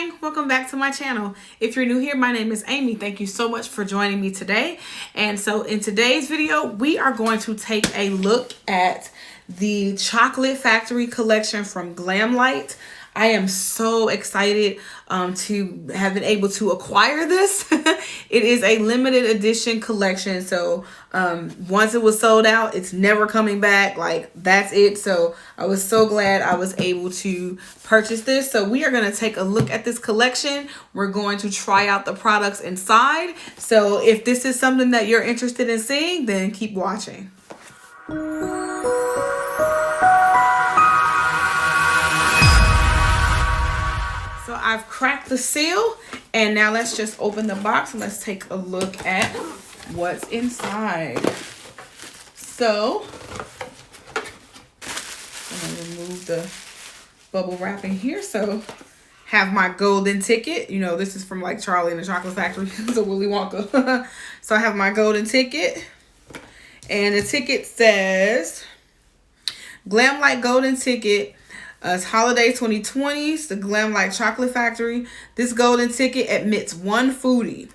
gang, welcome back to my channel. If you're new here, my name is Amy. Thank you so much for joining me today. And so in today's video, we are going to take a look at the Chocolate Factory collection from Glam Lite. I am so excited to have been able to acquire this. It is a limited edition collection. So once it was sold out, it's never coming back. Like, that's it. So I was so glad I was able to purchase this. So we are going to take a look at this collection. We're going to try out the products inside. So if this is something that you're interested in seeing, then keep watching. So I've cracked the seal, and now let's just open the box and let's take a look at what's inside. So I'm gonna remove the bubble wrapping here. So have my golden ticket. You know, this is from like Charlie and the Chocolate Factory, so Willy Wonka. So I have my golden ticket, and the ticket says Glam Lite Golden Ticket. It's Holiday 2020s, the Glam Lite Chocolate Factory. This golden ticket admits one foodie.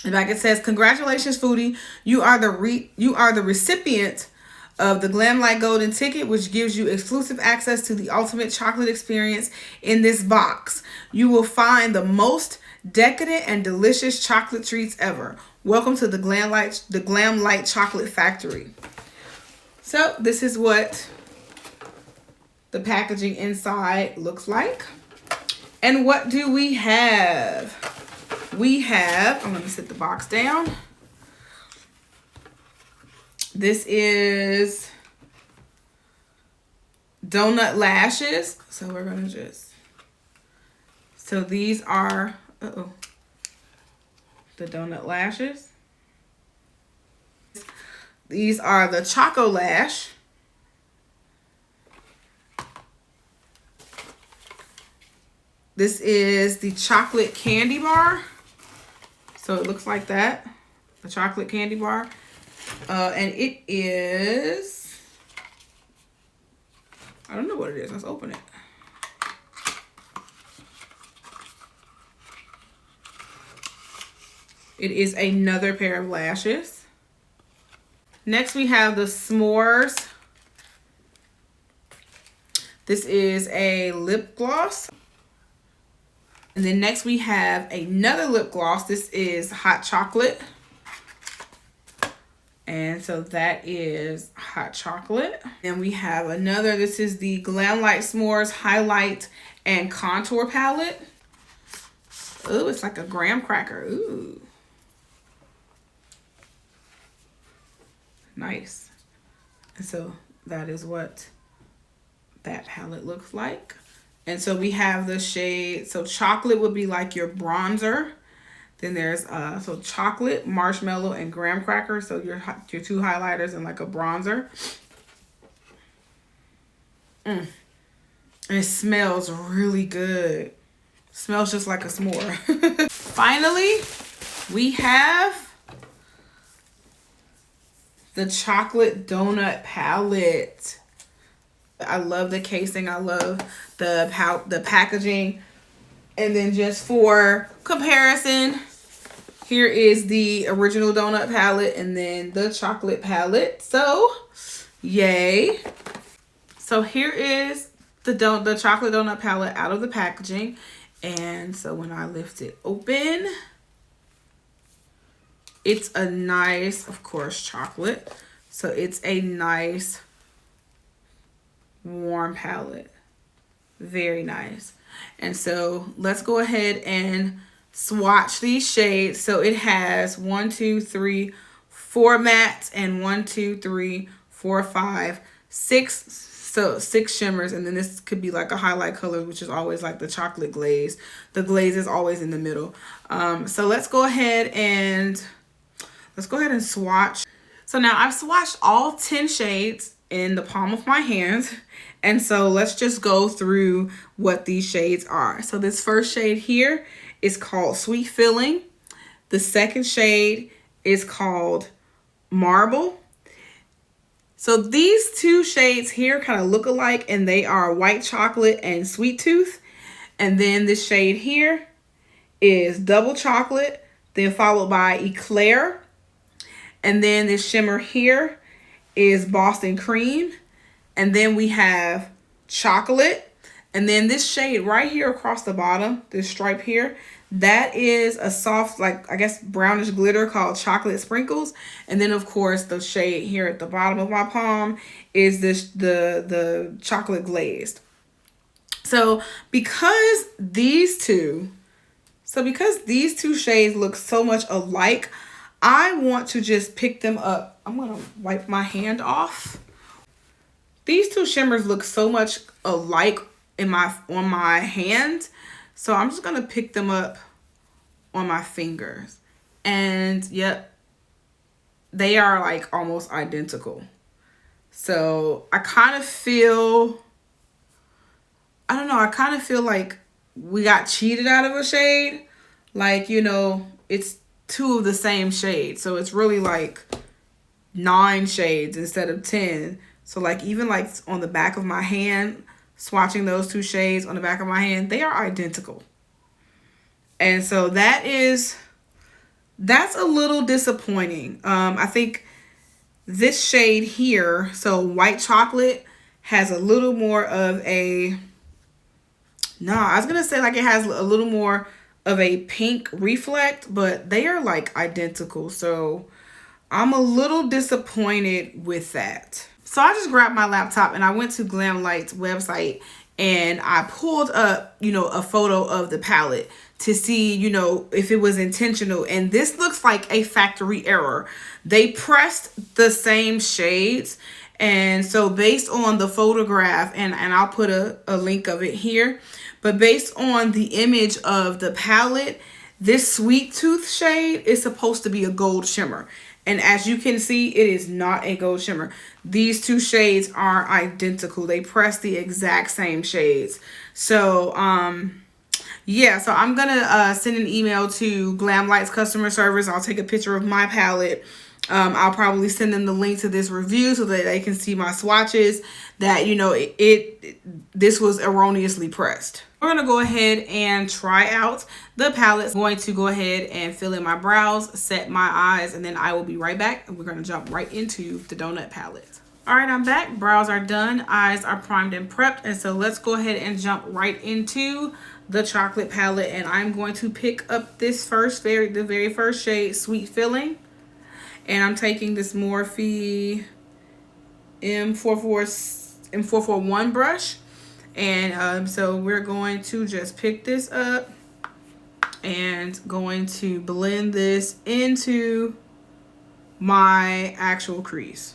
And like it says, congratulations, foodie. You are the recipient of the Glam Lite Golden Ticket, which gives you exclusive access to the ultimate chocolate experience in this box. You will find the most decadent and delicious chocolate treats ever. Welcome to the Glam Lite Chocolate Factory. So this is what the packaging inside looks like. And what do we have? We have, I'm going to sit the box down. This is Doughnut lashes. So we're going to just, so these are, the Doughnut lashes. These are the Choco Lash. This is the chocolate candy bar. So it looks like that, the chocolate candy bar. And it is, I don't know what it is. Let's open it. It is another pair of lashes. Next we have the s'mores. This is a lip gloss. And then next we have another lip gloss. This is hot chocolate. And so that is hot chocolate. And we have another, this is the Glam Lite S'mores Highlight and Contour Palette. Ooh, it's like a graham cracker. Ooh. Nice. And so that is what that palette looks like. And so we have the shade, so chocolate would be like your bronzer. Then there's so chocolate, marshmallow, and graham cracker. So your two highlighters and like a bronzer. And it smells really good. Smells just like a s'more. Finally, we have the chocolate donut palette. I love the casing. I love the packaging. And then just for comparison, here is the original donut palette and then the chocolate palette. So, yay. So here is the chocolate donut palette out of the packaging. And so when I lift it open, it's a nice, of course, chocolate. So it's a nice warm palette. Very nice. And so let's go ahead and swatch these shades. So it has 1, 2, 3, 4 mattes and 1, 2, 3, 4, 5, 6. So 6 shimmers. And then this could be like a highlight color, which is always like the chocolate glaze. The glaze is always in the middle. So let's go ahead and swatch. So now I've swatched all 10 shades in the palm of my hand. And so let's just go through what these shades are. So this first shade here is called Sweet Filling. The second shade is called Marble. So these two shades here kind of look alike, and they are White Chocolate and Sweet Tooth. And then this shade here is Double Chocolate, then followed by Eclair. And then this shimmer here is Boston Cream. And then we have Chocolate. And then this shade right here across the bottom, this stripe here, that is a soft, like, I guess, brownish glitter called Chocolate Sprinkles. And then, of course, the shade here at the bottom of my palm is the Chocolate Glazed. So because these two shades look so much alike, I want to just pick them up. I'm going to wipe my hand off. These two shimmers look so much alike on my hand. So I'm just going to pick them up on my fingers. And yep, they are like almost identical. So I kind of feel like we got cheated out of a shade. Like, you know, it's two of the same shade. So it's really like 9 shades instead of 10. So like even like on the back of my hand, swatching those two shades on the back of my hand, they are identical. And so that's a little disappointing. I think this shade here, so White Chocolate, has a little more of a, I was going to say like it has a little more of a pink reflect, but they are like identical. So I'm a little disappointed with that. So I just grabbed my laptop and I went to Glam Lite's website and I pulled up, you know, a photo of the palette to see, you know, if it was intentional. And this looks like a factory error. They pressed the same shades. And so based on the photograph, and I'll put a link of it here, but based on the image of the palette, this Sweet Tooth shade is supposed to be a gold shimmer. And as you can see, it is not a gold shimmer. These two shades are identical. They press the exact same shades. So, yeah, so I'm going to send an email to Glam Lite's customer service. I'll take a picture of my palette. I'll probably send them the link to this review so that they can see my swatches, that, you know, this was erroneously pressed. We're going to go ahead and try out the palette. I'm going to go ahead and fill in my brows, set my eyes, and then I will be right back. And we're going to jump right into the Doughnut palette. All right, I'm back. Brows are done. Eyes are primed and prepped. And so let's go ahead and jump right into the chocolate palette. And I'm going to pick up this the very first shade, Sweet Filling. And I'm taking this Morphe M441 brush. And so we're going to just pick this up and going to blend this into my actual crease.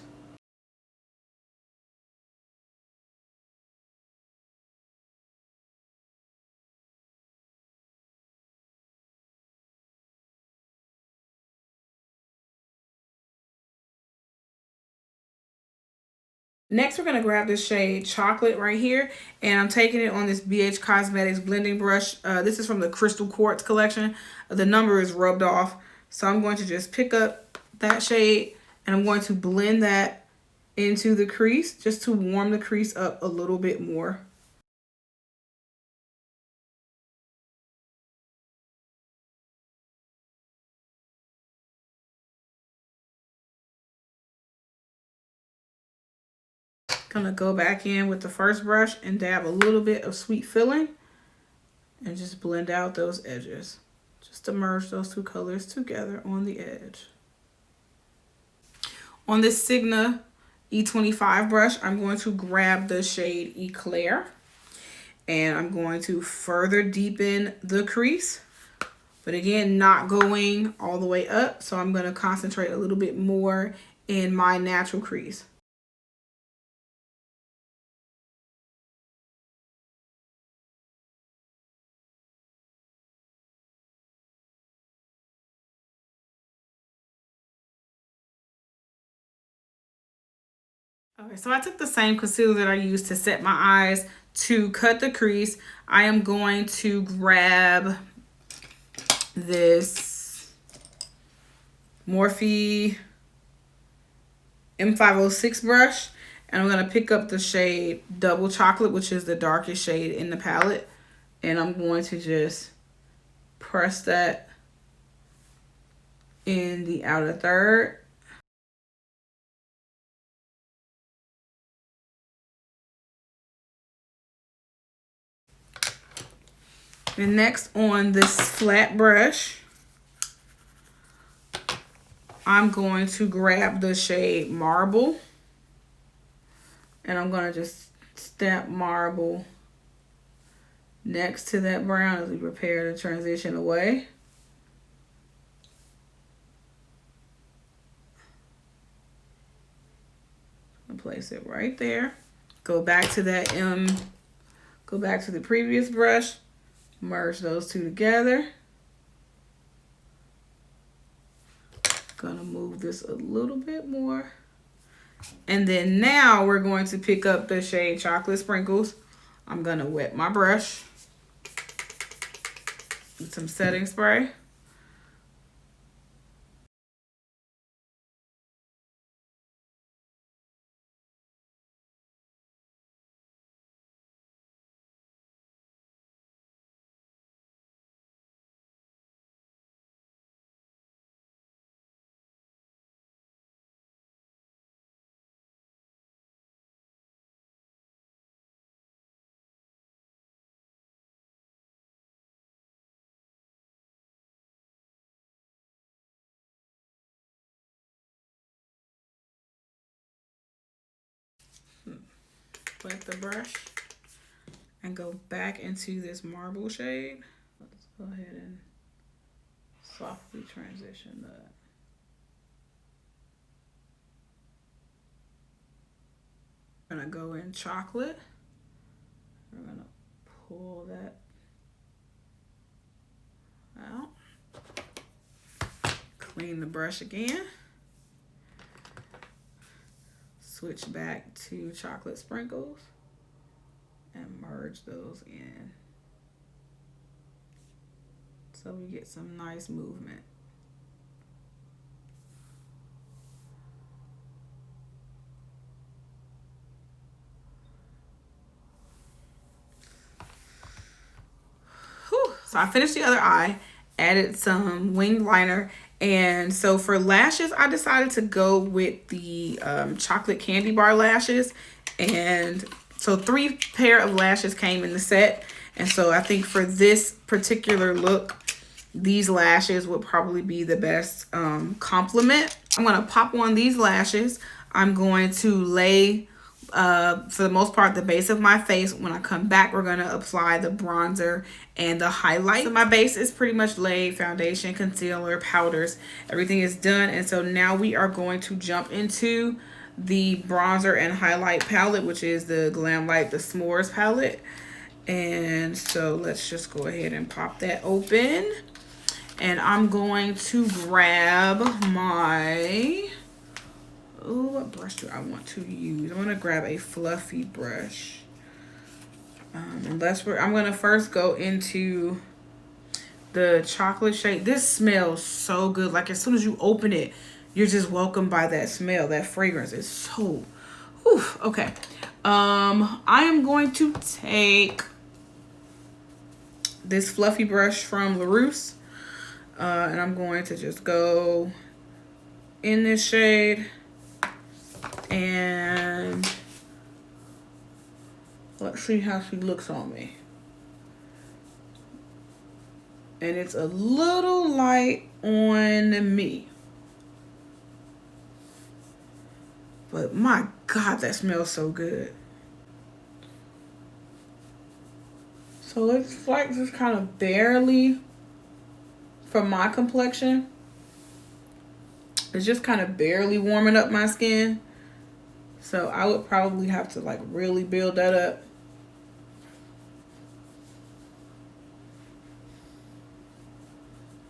Next, we're going to grab this shade Chocolate right here, and I'm taking it on this BH Cosmetics blending brush. This is from the Crystal Quartz collection. The number is rubbed off, so I'm going to just pick up that shade, and I'm going to blend that into the crease just to warm the crease up a little bit more. Gonna go back in with the first brush and dab a little bit of Sweet Filling and just blend out those edges, just to merge those two colors together on the edge. On this Sigma E25 brush, I'm going to grab the shade Eclair and I'm going to further deepen the crease, but again, not going all the way up. So I'm going to concentrate a little bit more in my natural crease. Okay, so I took the same concealer that I used to set my eyes to cut the crease. I am going to grab this Morphe M506 brush, and I'm going to pick up the shade Double Chocolate, which is the darkest shade in the palette. And I'm going to just press that in the outer third. And next on this flat brush, I'm going to grab the shade Marble. And I'm going to just stamp Marble next to that brown as we prepare to transition away. I'll place it right there. Go back to that go back to the previous brush, merge those two together. Gonna move this a little bit more. And then now we're going to pick up the shade Chocolate Sprinkles. I'm gonna wet my brush with some setting spray. Wet the brush and go back into this Marble shade. Let's go ahead and softly transition that. I'm gonna go in Chocolate. We're gonna pull that out. Clean the brush again. Switch back to Chocolate Sprinkles and merge those in so we get some nice movement. Whew. So I finished the other eye, added some winged liner, and so for lashes, I decided to go with the chocolate candy bar lashes. And so 3 pair of lashes came in the set. And so I think for this particular look, these lashes would probably be the best complement. I'm gonna pop on these lashes. I'm going to lay, for the most part, the base of my face. When I come back, we're gonna apply the bronzer and the highlight. So my base is pretty much laid, foundation, concealer, powders, everything is done. And so now we are going to jump into the bronzer and highlight palette, which is the Glam Lite, the S'mores palette. And so let's just go ahead and pop that open. And I'm going to grab my, what brush do I want to use? I'm gonna grab a fluffy brush. I'm gonna first go into the chocolate shade. This smells so good. Like as soon as you open it, you're just welcomed by that smell, that fragrance. It's so, whew, okay. I am going to take this fluffy brush from LaRousse. And I'm going to just go in this shade and let's see how she looks on me. And it's a little light on me. But my God, that smells so good. So it's like just kind of barely, for my complexion, it's just kind of barely warming up my skin. So I would probably have to like really build that up.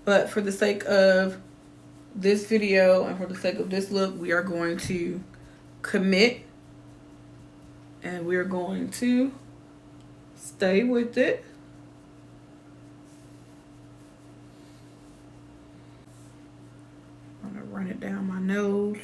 But for the sake of this video and for the sake of this look, we are going to commit and we're going to stay with it. I'm gonna run it down my nose.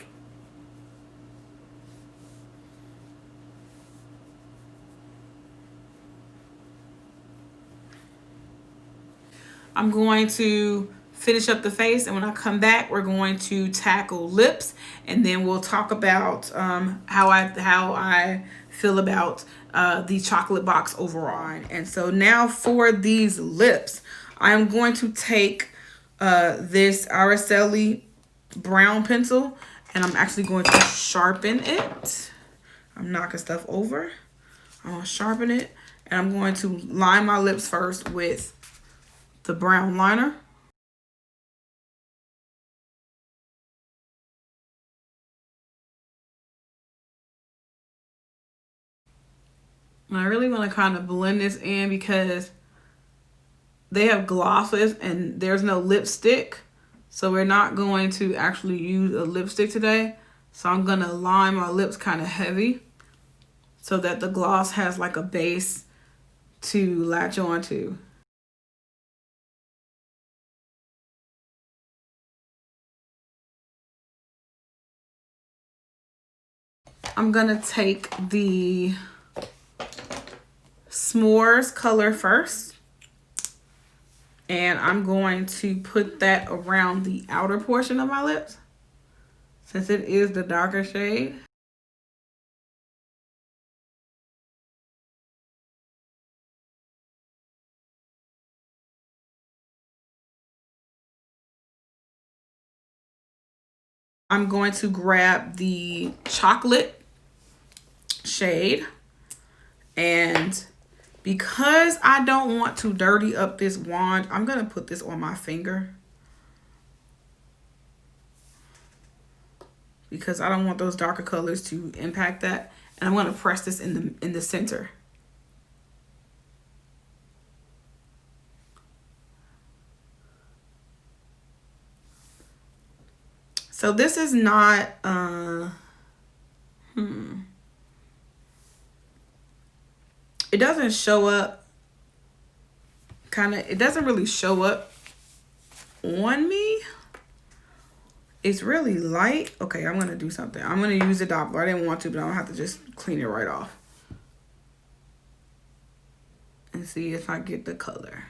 I'm going to finish up the face, and when I come back, we're going to tackle lips, and then we'll talk about how I feel about the chocolate box overall. And so now for these lips, I'm going to take this Araceli brown pencil, and I'm actually going to sharpen it. I'm knocking stuff over. I'm going to sharpen it, and I'm going to line my lips first with the brown liner. And I really want to kind of blend this in because they have glosses and there's no lipstick. So we're not going to actually use a lipstick today. So I'm going to line my lips kind of heavy so that the gloss has like a base to latch onto. I'm going to take the S'mores color first. And I'm going to put that around the outer portion of my lips since it is the darker shade. I'm going to grab the chocolate shade, and because I don't want to dirty up this wand, I'm going to put this on my finger because I don't want those darker colors to impact that. And I'm going to press this in the center. So this is not it doesn't show up it doesn't really show up on me. It's really light. Okay, I'm gonna do something. I'm gonna use the Doppler. I didn't want to, but I'm gonna have to just clean it right off and see if I get the color.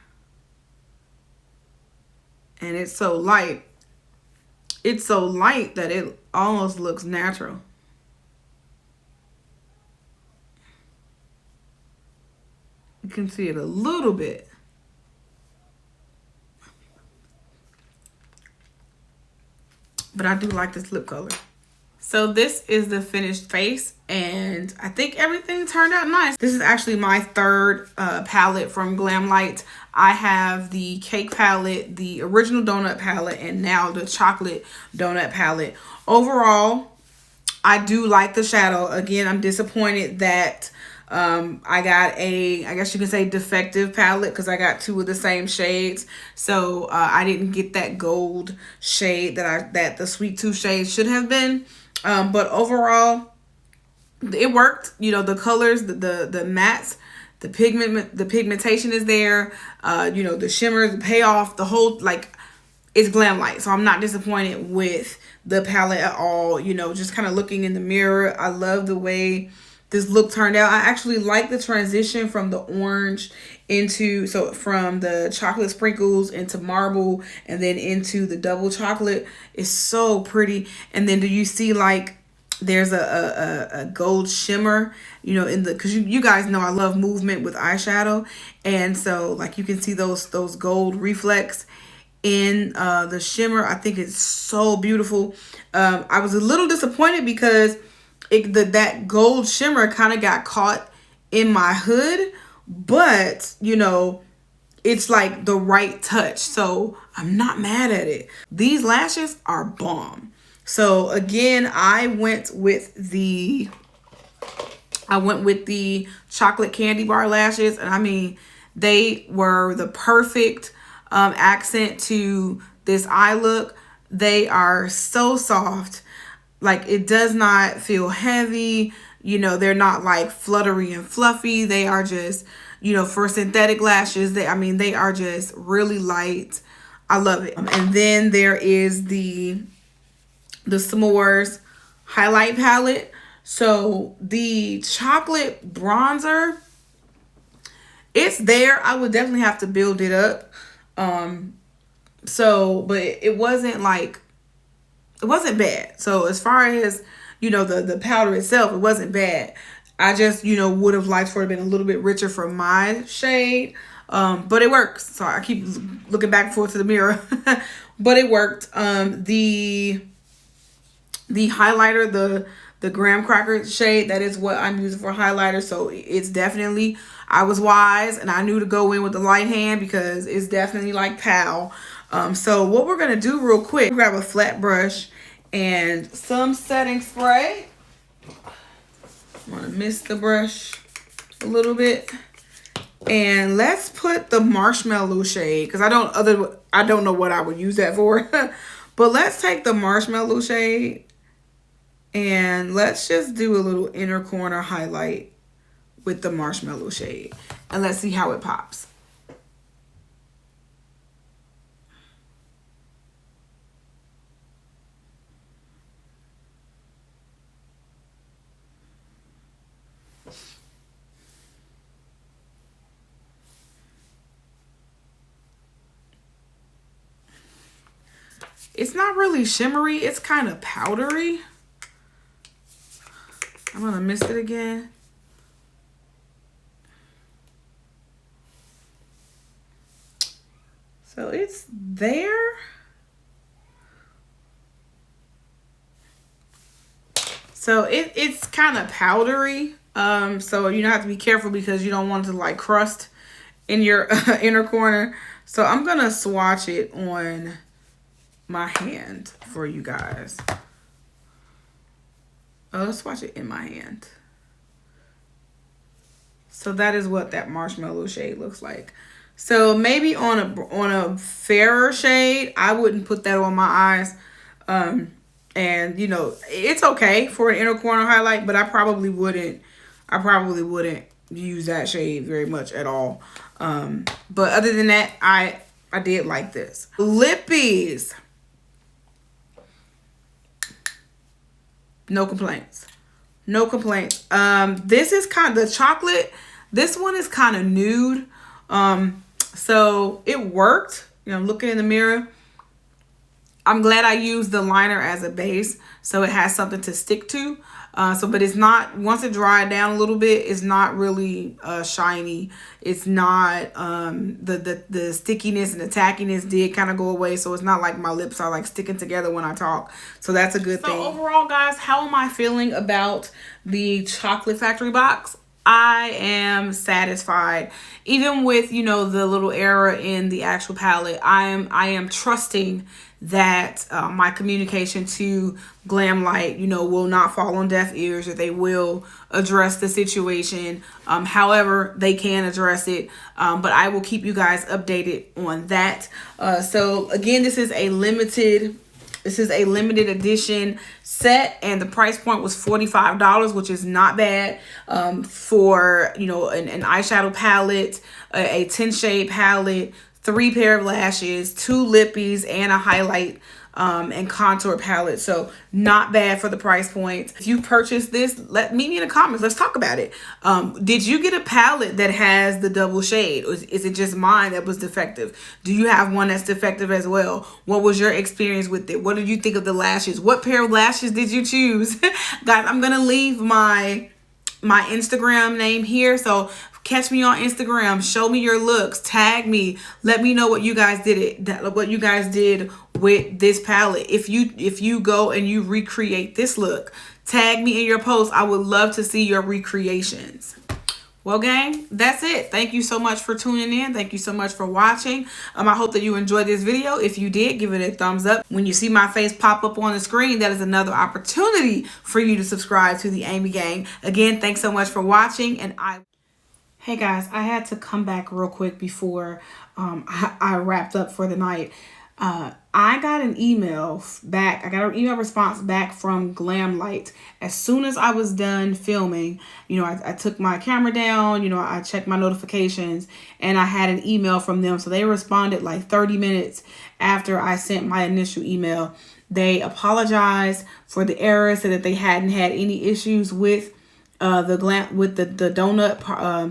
And it's so light. It's so light that it almost looks natural. You can see it a little bit. But I do like this lip color. So this is the finished face, and I think everything turned out nice. This is actually my third palette from Glam Lite. I have the cake palette, the original donut palette, and now the chocolate donut palette. Overall, I do like the shadow. Again, I'm disappointed that I got I guess you can say defective palette because I got two of the same shades. So I didn't get that gold shade that the Sweet Tooth shade should have been. But overall, it worked. You know, the colors, the mattes, the pigmentation is there. You know, the shimmers, the payoff, the whole, like, it's Glam Lite. So I'm not disappointed with the palette at all. You know, just kind of looking in the mirror, I love the way this look turned out. I actually like the transition from the orange from the chocolate sprinkles into marble and then into the double chocolate. It's so pretty. And then do you see like there's a gold shimmer, you know, because you guys know I love movement with eyeshadow. And so like you can see those gold reflex in the shimmer. I think it's so beautiful. I was a little disappointed because that gold shimmer kind of got caught in my hood, but you know, it's like the right touch, so I'm not mad at it. These lashes are bomb. So again, I went with the chocolate candy bar lashes, and I mean, they were the perfect accent to this eye look. They are so soft. Like, it does not feel heavy. You know, they're not like fluttery and fluffy. They are just, you know, for synthetic lashes, they are just really light. I love it. And then there is the S'mores highlight palette. So the chocolate bronzer, it's there. I would definitely have to build it up. So, but it wasn't like, it wasn't bad. So as far as, the powder itself, it wasn't bad. I just, would have liked for it to been a little bit richer for my shade. But it works. So I keep looking back and forth to the mirror, but it worked. The highlighter, the graham cracker shade, that is what I'm using for highlighter. So it's definitely, I was wise and I knew to go in with the light hand because it's definitely like pow. So what we're gonna do real quick, grab a flat brush and some setting spray. I'm gonna mist the brush a little bit, and let's put the marshmallow shade, because I don't know what I would use that for. But let's take the marshmallow shade and let's just do a little inner corner highlight with the marshmallow shade, and let's see how it pops. It's not really shimmery, it's kind of powdery. I'm gonna mist it again. So it's there. So it's kind of powdery. So you have to be careful because you don't want it to like crust in your inner corner. So I'm gonna swatch it on my hand for you guys. Let's swatch it in my hand. So that is what that marshmallow shade looks like. So maybe on a fairer shade, I wouldn't put that on my eyes. And it's okay for an inner corner highlight, but I probably wouldn't use that shade very much at all. But other than that, I did like this. Lippies. No complaints. No complaints. This is kind of the chocolate. This one is kind of nude. So it worked. Looking in the mirror, I'm glad I used the liner as a base, so it has something to stick to. But it's not, once it dried down a little bit, it's not really shiny. It's not, the stickiness and the tackiness did kind of go away. So it's not like my lips are like sticking together when I talk. So that's a good thing. So overall, guys, how am I feeling about the Chocolate Factory box? I am satisfied. Even with, the little error in the actual palette, I am trusting that my communication to Glam Lite, will not fall on deaf ears, that they will address the situation. However they can address it. But I will keep you guys updated on that. So again, this is a limited edition set, and the price point was $45, which is not bad for, an eyeshadow palette, a 10 shade palette, 3 pair of lashes, 2 lippies, and a highlight and contour palette. So not bad for the price point. If you purchased this, meet me in the comments. Let's talk about it. Did you get a palette that has the double shade? Or is it just mine that was defective? Do you have one that's defective as well? What was your experience with it? What did you think of the lashes? What pair of lashes did you choose? Guys, I'm gonna leave my Instagram name here, so catch me on Instagram, show me your looks, tag me, let me know what you guys did with this palette. If you go and you recreate this look, tag me in your post. I would love to see your recreations. Well, gang, that's it. Thank you so much for tuning in. Thank you so much for watching. I hope that you enjoyed this video. If you did, give it a thumbs up. When you see my face pop up on the screen, that is another opportunity for you to subscribe to the Amy Gang. Again, thanks so much for watching, and Hey guys, I had to come back real quick before I wrapped up for the night. I got an email back. I got an email response back from Glam Lite. As soon as I was done filming, I took my camera down, I checked my notifications, and I had an email from them. So they responded like 30 minutes after I sent my initial email. They apologized for the error, said that they hadn't had any issues with the Doughnut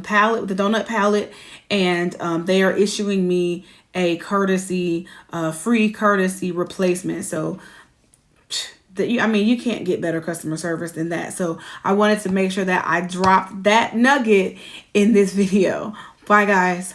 palette, and they are issuing me a courtesy, free courtesy replacement. So I mean, you can't get better customer service than that. So I wanted to make sure that I dropped that nugget in this video. Bye, guys.